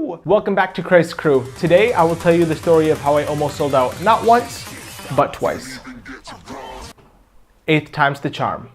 Crew! Welcome back to Christ Crew. Today I will tell you the story of how I almost sold out not once, but twice. 8th time's the charm.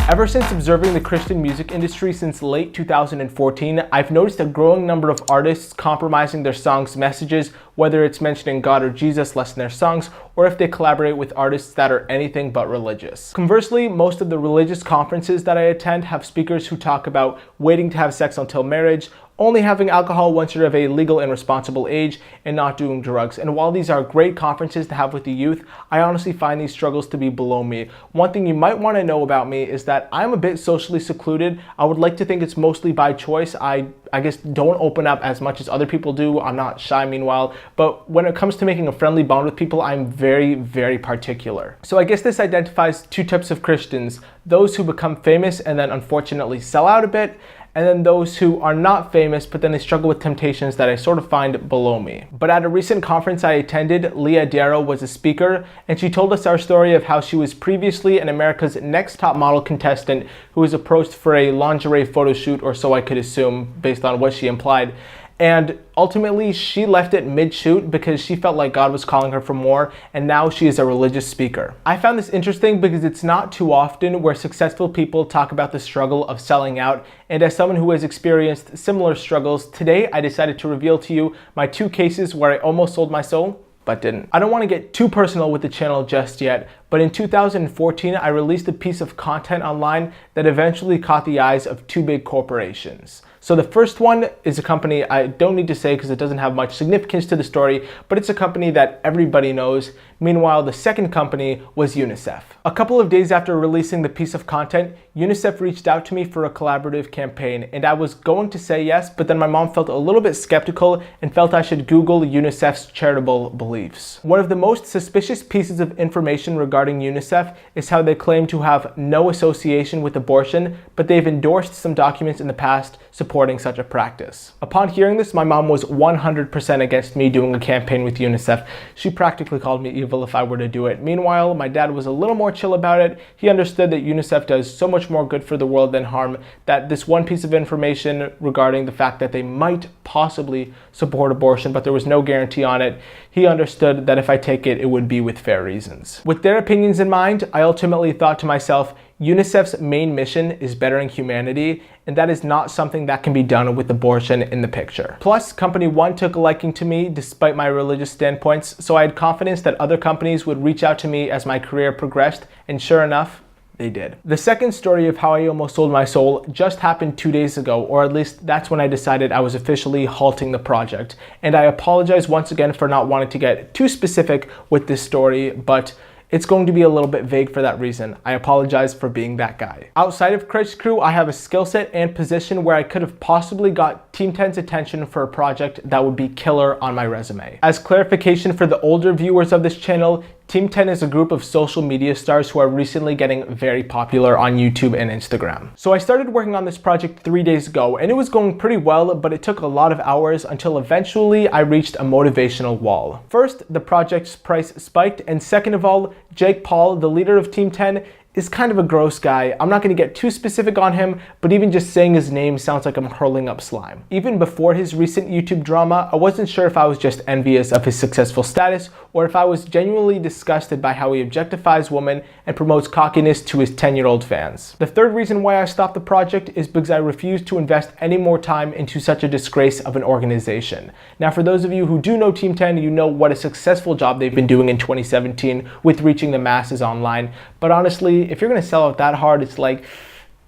Ever since observing the Christian music industry since late 2014, I've noticed a growing number of artists compromising their songs' messages, whether it's mentioning God or Jesus less in their songs, or if they collaborate with artists that are anything but religious. Conversely, most of the religious conferences that I attend have speakers who talk about waiting to have sex until marriage, only having alcohol once you're of a legal and responsible age, and not doing drugs. And while these are great conferences to have with the youth, I honestly find these struggles to be below me. One thing you might want to know about me is that I'm a bit socially secluded. I would like to think it's mostly by choice. I guess don't open up as much as other people do. I'm not shy meanwhile, but when it comes to making a friendly bond with people, I'm very, very particular. So I guess this identifies two types of Christians: those who become famous and then unfortunately sell out a bit, and then those who are not famous, but then they struggle with temptations that I sort of find below me. But at a recent conference I attended, Leah Darrow was a speaker, and she told us our story of how she was previously an America's Next Top Model contestant who was approached for a lingerie photo shoot, or so I could assume based on what she implied. And ultimately, she left it mid-shoot because she felt like God was calling her for more, and now she is a religious speaker. I found this interesting because it's not too often where successful people talk about the struggle of selling out, and as someone who has experienced similar struggles, today I decided to reveal to you my two cases where I almost sold my soul, but didn't. I don't want to get too personal with the channel just yet, but in 2014, I released a piece of content online that eventually caught the eyes of two big corporations. So the first one is a company I don't need to say because it doesn't have much significance to the story, but it's a company that everybody knows. Meanwhile, the second company was UNICEF. A couple of days after releasing the piece of content, UNICEF reached out to me for a collaborative campaign, and I was going to say yes, but then my mom felt a little bit skeptical and felt I should Google UNICEF's charitable beliefs. One of the most suspicious pieces of information regarding UNICEF is how they claim to have no association with abortion, but they've endorsed some documents in the past supporting such a practice. Upon hearing this, my mom was 100% against me doing a campaign with UNICEF. She practically called me evil if I were to do it. Meanwhile, my dad was a little more chill about it. He understood that UNICEF does so much more good for the world than harm, that this one piece of information regarding the fact that they might possibly support abortion, but there was no guarantee on it, he understood that if I take it, it would be with fair reasons. With their opinions in mind, I ultimately thought to myself, UNICEF's main mission is bettering humanity, and that is not something that can be done with abortion in the picture. Plus, company one took a liking to me despite my religious standpoints, so I had confidence that other companies would reach out to me as my career progressed, and sure enough, they did. The second story of how I almost sold my soul just happened 2 days ago, or at least that's when I decided I was officially halting the project. And I apologize once again for not wanting to get too specific with this story, but it's going to be a little bit vague for that reason. I apologize for being that guy. Outside of Christ Crew, I have a skill set and position where I could have possibly got Team 10's attention for a project that would be killer on my resume. As clarification for the older viewers of this channel, Team 10 is a group of social media stars who are recently getting very popular on YouTube and Instagram. So I started working on this project 3 days ago, and it was going pretty well, but it took a lot of hours until eventually I reached a motivational wall. First, the project's price spiked, and second of all, Jake Paul, the leader of Team 10, is kind of a gross guy. I'm not going to get too specific on him, but even just saying his name sounds like I'm hurling up slime. Even before his recent YouTube drama, I wasn't sure if I was just envious of his successful status or if I was genuinely disgusted by how he objectifies women and promotes cockiness to his 10-year-old fans. The third reason why I stopped the project is because I refused to invest any more time into such a disgrace of an organization. Now, for those of you who do know Team 10, you know what a successful job they've been doing in 2017 with reaching the masses online. But honestly, if you're going to sell out that hard, it's like,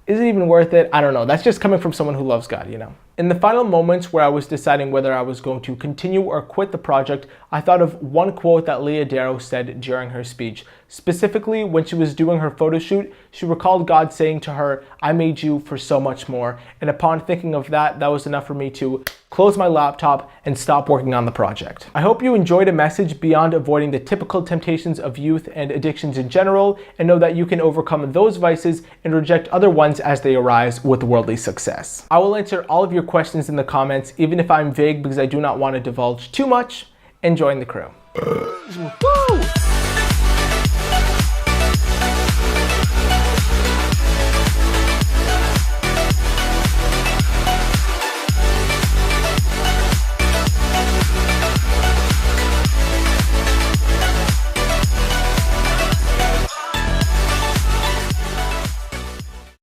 is it even worth it? I don't know. That's just coming from someone who loves God, you know? In the final moments where I was deciding whether I was going to continue or quit the project, I thought of one quote that Leah Darrow said during her speech. Specifically, when she was doing her photo shoot, she recalled God saying to her, "I made you for so much more." And upon thinking of that, that was enough for me to close my laptop and stop working on the project. I hope you enjoyed a message beyond avoiding the typical temptations of youth and addictions in general, and know that you can overcome those vices and reject other ones as they arise with worldly success. I will answer all of your questions in the comments, even if I'm vague because I do not want to divulge too much, and join the crew. Woo!